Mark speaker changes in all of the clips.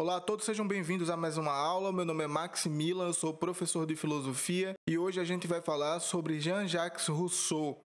Speaker 1: Olá a todos, sejam bem-vindos a mais uma aula. Meu nome é Maximilian, eu sou professor de filosofia e hoje a gente vai falar sobre Jean-Jacques Rousseau.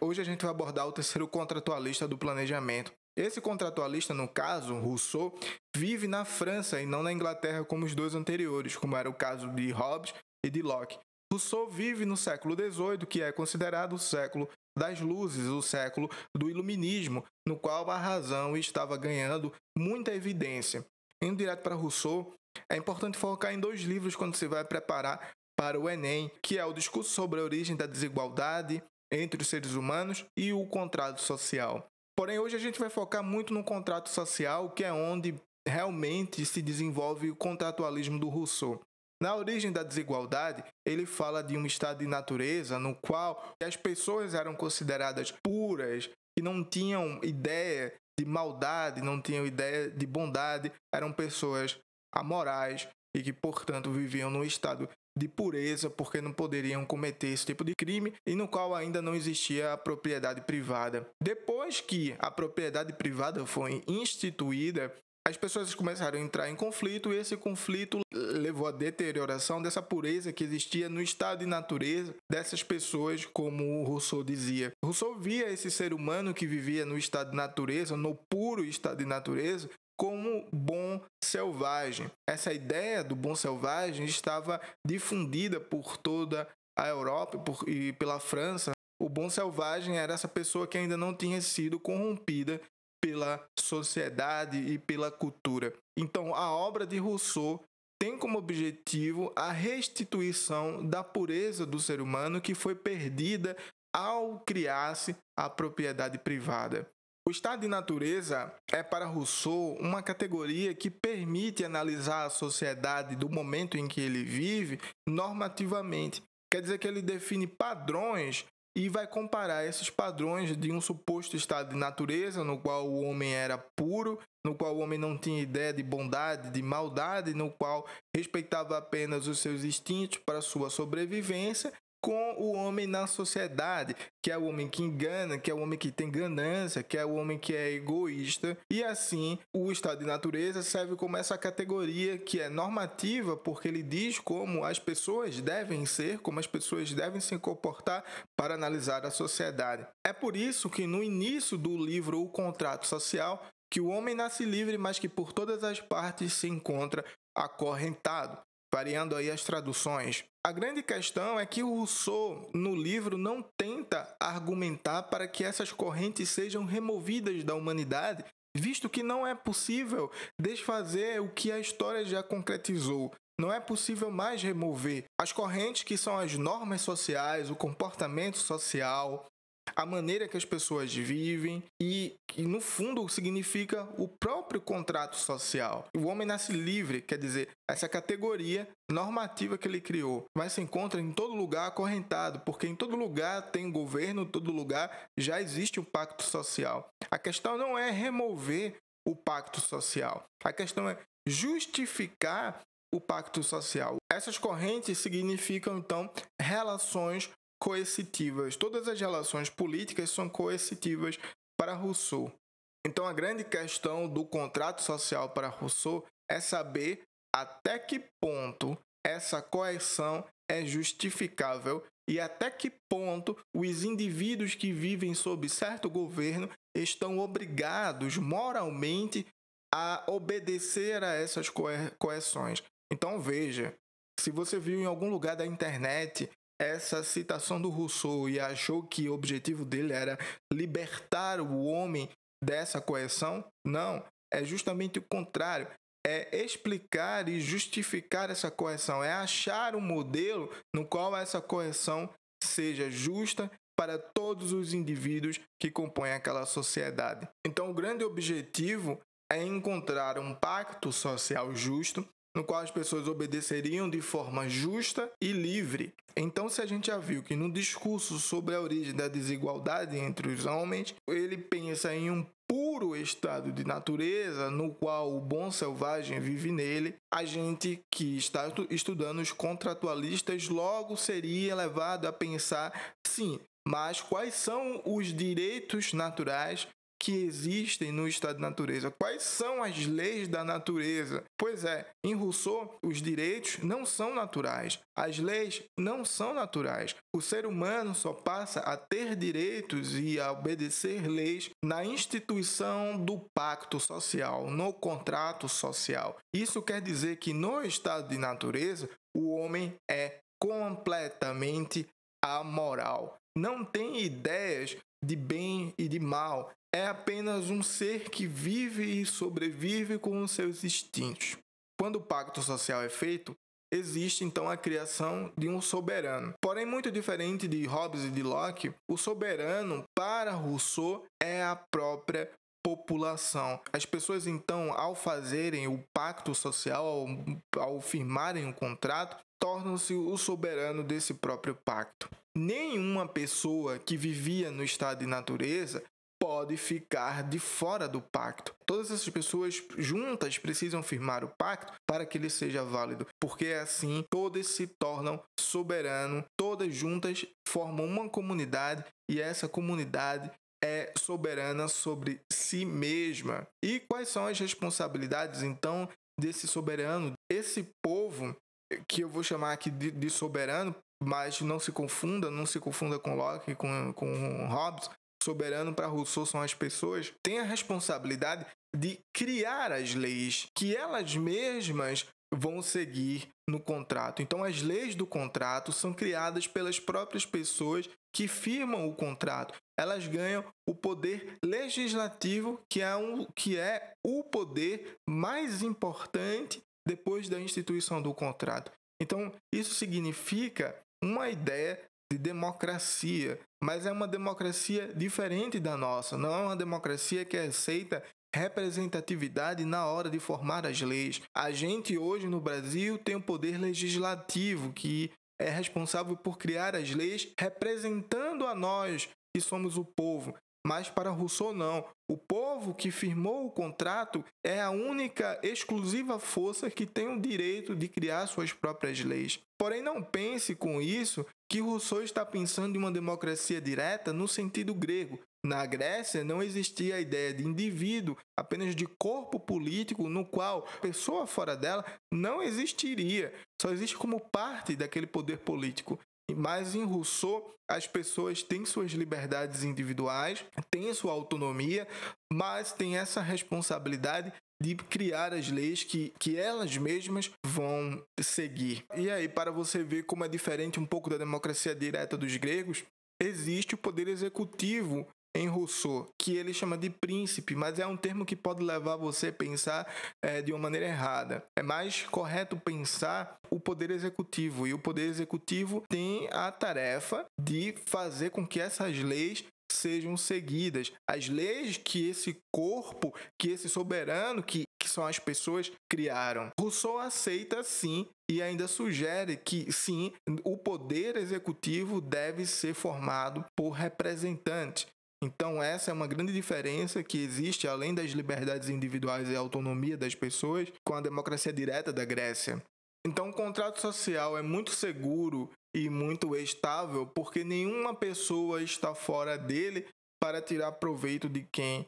Speaker 1: Hoje a gente vai abordar o terceiro contratualista do planejamento. Esse contratualista, no caso, Rousseau, vive na França e não na Inglaterra como os dois anteriores, como era o caso de Hobbes e de Locke. Rousseau vive no século XVIII, que é considerado o século das luzes, o século do iluminismo, no qual a razão estava ganhando muita evidência. Indo direto para Rousseau, é importante focar em dois livros quando se vai preparar para o Enem, que é o Discurso sobre a Origem da Desigualdade entre os Seres Humanos e o Contrato Social. Porém, hoje a gente vai focar muito no contrato social, que é onde realmente se desenvolve o contratualismo do Rousseau. Na Origem da Desigualdade, ele fala de um estado de natureza no qual as pessoas eram consideradas puras, que não tinham ideia de maldade, não tinham ideia de bondade, eram pessoas amorais e que, portanto, viviam num estado de pureza porque não poderiam cometer esse tipo de crime e no qual ainda não existia a propriedade privada. Depois que a propriedade privada foi instituída, as pessoas começaram a entrar em conflito e esse conflito levou à deterioração dessa pureza que existia no estado de natureza dessas pessoas, como o Rousseau dizia. Rousseau via esse ser humano que vivia no estado de natureza, no puro estado de natureza, como bom selvagem. Essa ideia do bom selvagem estava difundida por toda a Europa e pela França. O bom selvagem era essa pessoa que ainda não tinha sido corrompida pela sociedade e pela cultura. Então, a obra de Rousseau tem como objetivo a restituição da pureza do ser humano que foi perdida ao criar-se a propriedade privada. O estado de natureza é para Rousseau uma categoria que permite analisar a sociedade do momento em que ele vive normativamente. Quer dizer que ele define padrões e vai comparar esses padrões de um suposto estado de natureza no qual o homem era puro, no qual o homem não tinha ideia de bondade, de maldade, no qual respeitava apenas os seus instintos para sua sobrevivência, com o homem na sociedade, que é o homem que engana, que é o homem que tem ganância, que é o homem que é egoísta. E assim, o estado de natureza serve como essa categoria que é normativa, porque ele diz como as pessoas devem ser, como as pessoas devem se comportar para analisar a sociedade. É por isso que no início do livro O Contrato Social, que o homem nasce livre, mas que por todas as partes se encontra acorrentado, variando aí as traduções. A grande questão é que o Rousseau, no livro, não tenta argumentar para que essas correntes sejam removidas da humanidade, visto que não é possível desfazer o que a história já concretizou. Não é possível mais remover as correntes que são as normas sociais, o comportamento social, a maneira que as pessoas vivem e que, no fundo, significa o próprio contrato social. O homem nasce livre, quer dizer, essa categoria normativa que ele criou, mas se encontra em todo lugar acorrentado, porque em todo lugar tem governo, em todo lugar já existe um pacto social. A questão não é remover o pacto social, a questão é justificar o pacto social. Essas correntes significam, então, relações coercitivas. Todas as relações políticas são coercitivas para Rousseau. Então, a grande questão do contrato social para Rousseau é saber até que ponto essa coerção é justificável e até que ponto os indivíduos que vivem sob certo governo estão obrigados moralmente a obedecer a essas coerções. Então, veja, se você viu em algum lugar da internet essa citação do Rousseau e achou que o objetivo dele era libertar o homem dessa coerção, não, é justamente o contrário. É explicar e justificar essa coerção, é achar um modelo no qual essa coerção seja justa para todos os indivíduos que compõem aquela sociedade. Então, o grande objetivo é encontrar um pacto social justo no qual as pessoas obedeceriam de forma justa e livre. Então, se a gente já viu que no discurso sobre a origem da desigualdade entre os homens, ele pensa em um puro estado de natureza no qual o bom selvagem vive nele, a gente que está estudando os contratualistas logo seria levado a pensar, sim, mas quais são os direitos naturais que existem no estado de natureza. Quais são as leis da natureza? Pois é, em Rousseau, os direitos não são naturais. As leis não são naturais. O ser humano só passa a ter direitos e a obedecer leis na instituição do pacto social, no contrato social. Isso quer dizer que no estado de natureza, o homem é completamente amoral. Não tem ideias de bem e de mal. É apenas um ser que vive e sobrevive com os seus instintos. Quando o pacto social é feito, existe então a criação de um soberano. Porém, muito diferente de Hobbes e de Locke, o soberano, para Rousseau, é a própria população. As pessoas, então, ao fazerem o pacto social, ao firmarem um contrato, tornam-se o soberano desse próprio pacto. Nenhuma pessoa que vivia no estado de natureza pode ficar de fora do pacto. Todas essas pessoas juntas precisam firmar o pacto para que ele seja válido, porque assim todas se tornam soberanos, todas juntas formam uma comunidade e essa comunidade é soberana sobre si mesma. E quais são as responsabilidades então desse soberano? Esse povo, que eu vou chamar aqui de soberano, mas não se confunda com Locke, com Hobbes. Soberano para Rousseau são as pessoas, têm a responsabilidade de criar as leis que elas mesmas vão seguir no contrato. Então, as leis do contrato são criadas pelas próprias pessoas que firmam o contrato. Elas ganham o poder legislativo, que é o poder mais importante depois da instituição do contrato. Então, isso significa uma ideia de democracia, mas é uma democracia diferente da nossa. Não é uma democracia que aceita representatividade na hora de formar as leis. A gente hoje no Brasil tem o poder legislativo, que é responsável por criar as leis representando a nós, que somos o povo. Mas para Rousseau não. O povo que firmou o contrato é a única exclusiva força que tem o direito de criar suas próprias leis. Porém, não pense com isso que Rousseau está pensando em uma democracia direta no sentido grego. Na Grécia não existia a ideia de indivíduo, apenas de corpo político no qual a pessoa fora dela não existiria. Só existe como parte daquele poder político. Mas em Rousseau, as pessoas têm suas liberdades individuais, têm sua autonomia, mas têm essa responsabilidade de criar as leis que elas mesmas vão seguir. E aí, para você ver como é diferente um pouco da democracia direta dos gregos, existe o poder executivo em Rousseau, que ele chama de príncipe, mas é um termo que pode levar você a pensar de uma maneira errada. É mais correto pensar o poder executivo, e o poder executivo tem a tarefa de fazer com que essas leis sejam seguidas. As leis que esse corpo, que esse soberano, que são as pessoas, criaram. Rousseau aceita sim e ainda sugere que sim, o poder executivo deve ser formado por representantes. Então essa é uma grande diferença que existe, além das liberdades individuais e autonomia das pessoas, com a democracia direta da Grécia. Então o contrato social é muito seguro e muito estável porque nenhuma pessoa está fora dele para tirar proveito de quem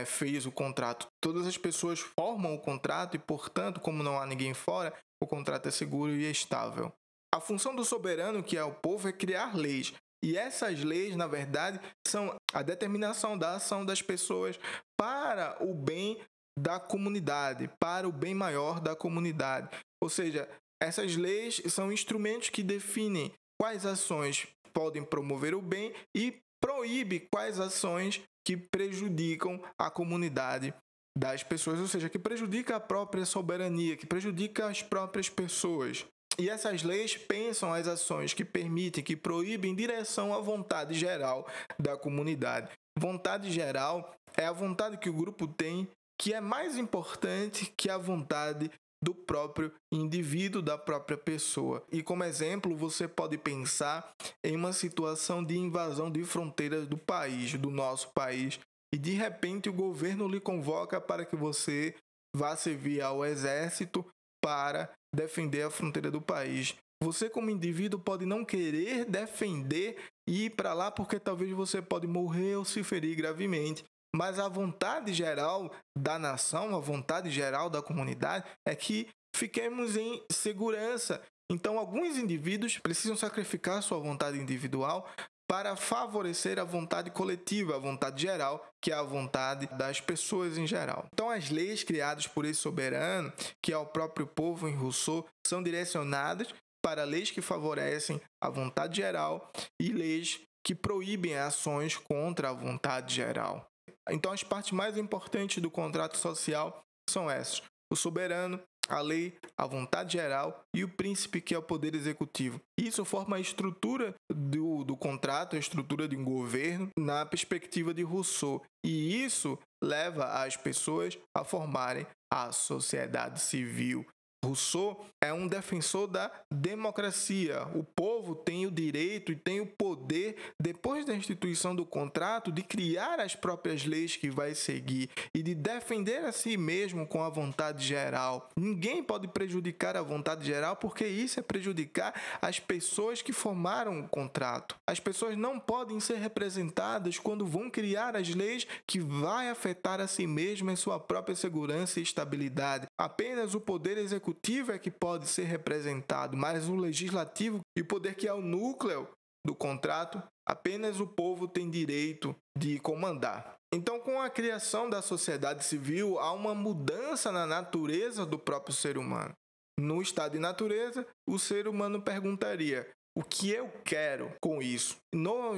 Speaker 1: fez o contrato. Todas as pessoas formam o contrato e, portanto, como não há ninguém fora, o contrato é seguro e estável. A função do soberano, que é o povo, é criar leis. E essas leis, na verdade, são a determinação da ação das pessoas para o bem da comunidade, para o bem maior da comunidade. Ou seja, essas leis são instrumentos que definem quais ações podem promover o bem e proíbe quais ações que prejudicam a comunidade das pessoas, ou seja, que prejudica a própria soberania, que prejudica as próprias pessoas. E essas leis pensam as ações que permitem, que proíbem em direção à vontade geral da comunidade. Vontade geral é a vontade que o grupo tem, que é mais importante que a vontade do próprio indivíduo, da própria pessoa. E como exemplo, você pode pensar em uma situação de invasão de fronteiras do país, do nosso país, e de repente o governo lhe convoca para que você vá servir ao exército para defender a fronteira do país. Você, como indivíduo, pode não querer defender e ir para lá porque talvez você pode morrer ou se ferir gravemente. mas a vontade geral da nação, a vontade geral da comunidade é que fiquemos em segurança. Então, alguns indivíduos precisam sacrificar sua vontade individual para favorecer a vontade coletiva, a vontade geral, que é a vontade das pessoas em geral. Então, as leis criadas por esse soberano, que é o próprio povo em Rousseau, são direcionadas para leis que favorecem a vontade geral e leis que proíbem ações contra a vontade geral. Então, as partes mais importantes do contrato social são essas: o soberano, a lei, a vontade geral e o príncipe, que é o poder executivo. Isso forma a estrutura do contrato, a estrutura de um governo na perspectiva de Rousseau. E isso leva as pessoas a formarem a sociedade civil. Rousseau é um defensor da democracia. O povo tem o direito e tem o poder, depois da instituição do contrato, de criar as próprias leis que vai seguir e de defender a si mesmo com a vontade geral. Ninguém pode prejudicar a vontade geral, porque isso é prejudicar as pessoas que formaram o contrato. As pessoas não podem ser representadas quando vão criar as leis que vai afetar a si mesmo em sua própria segurança e estabilidade. Apenas o poder executivo é que pode ser representado, mas o legislativo e o poder, que é o núcleo do contrato, apenas o povo tem direito de comandar. Então, com a criação da sociedade civil, há uma mudança na natureza do próprio ser humano. No estado de natureza, o ser humano perguntaria: o que eu quero com isso?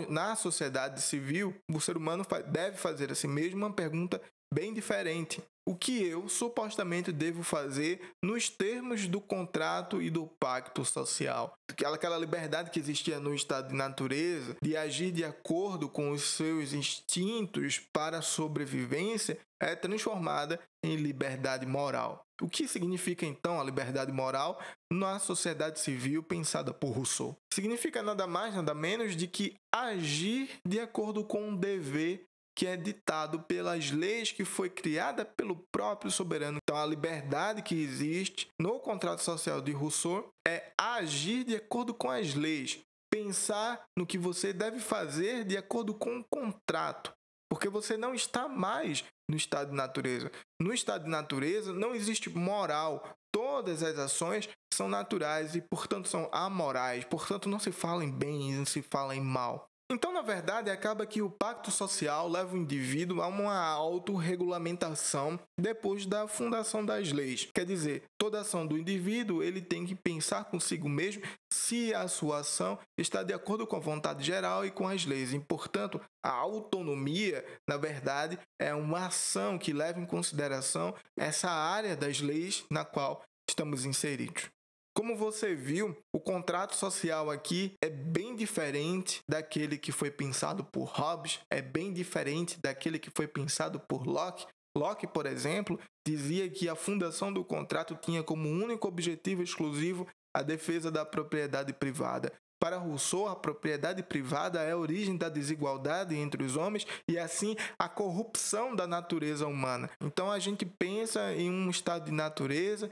Speaker 1: Na sociedade civil, o ser humano deve fazer a si mesmo uma pergunta bem diferente: o que eu supostamente devo fazer nos termos do contrato e do pacto social? Aquela liberdade que existia no estado de natureza, de agir de acordo com os seus instintos para a sobrevivência, é transformada em liberdade moral. O que significa então a liberdade moral na sociedade civil pensada por Rousseau? Significa nada mais, nada menos de que agir de acordo com um dever que é ditado pelas leis que foi criada pelo próprio soberano. Então, a liberdade que existe no contrato social de Rousseau é agir de acordo com as leis, pensar no que você deve fazer de acordo com o contrato, porque você não está mais no estado de natureza. No estado de natureza não existe moral. Todas as ações são naturais e, portanto, são amorais. Portanto, não se fala em bem e não se fala em mal. Então, na verdade, acaba que o pacto social leva o indivíduo a uma autorregulamentação depois da fundação das leis. Quer dizer, toda ação do indivíduo ele tem que pensar consigo mesmo se a sua ação está de acordo com a vontade geral e com as leis. E, portanto, a autonomia, na verdade, é uma ação que leva em consideração essa área das leis na qual estamos inseridos. Como você viu, o contrato social aqui é bem diferente daquele que foi pensado por Hobbes, é bem diferente daquele que foi pensado por Locke. Locke, por exemplo, dizia que a fundação do contrato tinha como único objetivo exclusivo a defesa da propriedade privada. Para Rousseau, a propriedade privada é a origem da desigualdade entre os homens e, assim, a corrupção da natureza humana. Então, a gente pensa em um estado de natureza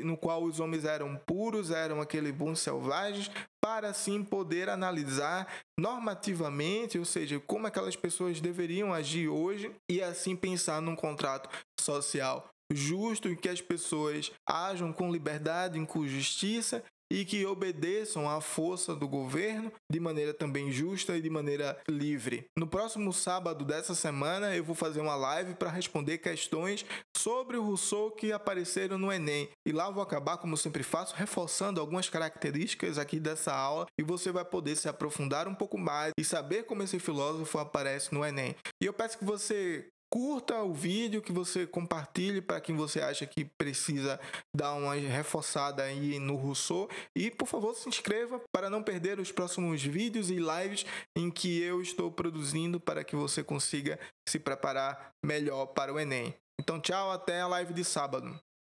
Speaker 1: no qual os homens eram puros, eram aqueles bons selvagens, para assim poder analisar normativamente, ou seja, como aquelas pessoas deveriam agir hoje e assim pensar num contrato social justo em que as pessoas ajam com liberdade, com justiça e que obedeçam à força do governo de maneira também justa e de maneira livre. No próximo sábado dessa semana eu vou fazer uma live para responder questões sobre o Rousseau que apareceram no Enem. E lá eu vou acabar, como eu sempre faço, reforçando algumas características aqui dessa aula e você vai poder se aprofundar um pouco mais e saber como esse filósofo aparece no Enem. E eu peço que você curta o vídeo, que você compartilhe para quem você acha que precisa dar uma reforçada aí no Rousseau e, por favor, se inscreva para não perder os próximos vídeos e lives em que eu estou produzindo para que você consiga se preparar melhor para o Enem. Então, tchau, até a live de sábado.